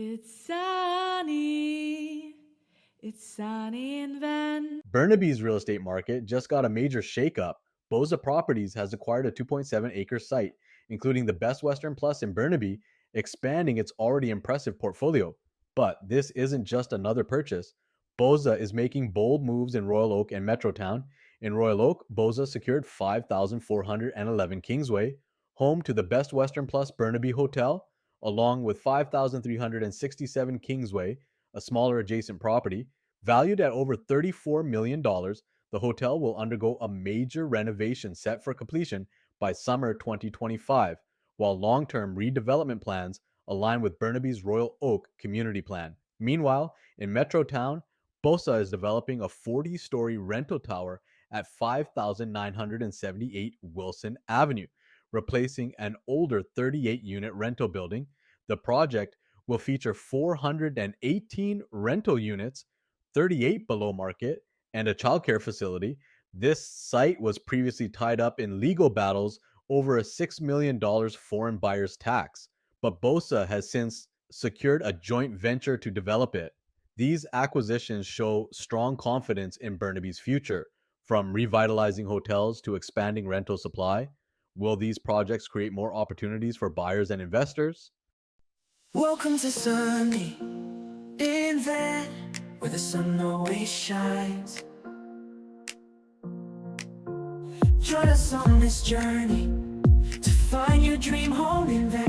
It's sunny. It's sunny in Van. Burnaby's real estate market just got a major shakeup. Bosa Properties has acquired a 2.7-acre site, including the Best Western Plus in Burnaby, expanding its already impressive portfolio. But this isn't just another purchase. Bosa is making bold moves in Royal Oak and Metrotown. In Royal Oak, Bosa secured 5,411 Kingsway, home to the Best Western Plus Burnaby Hotel, along with 5,367 Kingsway, a smaller adjacent property. Valued at over $34 million, the hotel will undergo a major renovation set for completion by summer 2025, while long-term redevelopment plans align with Burnaby's Royal Oak community plan. Meanwhile, in Metrotown, Bosa is developing a 40-story rental tower at 5,978 Wilson Avenue, replacing an older 38-unit rental building. The project will feature 418 rental units, 38 below market, and a childcare facility. This site was previously tied up in legal battles over a $6 million foreign buyer's tax, but Bosa has since secured a joint venture to develop it. These acquisitions show strong confidence in Burnaby's future, from revitalizing hotels to expanding rental supply. Will these projects create more opportunities for buyers and investors? Welcome to sunny in Van, where the sun always shines. Join us on this journey to find your dream home in Van.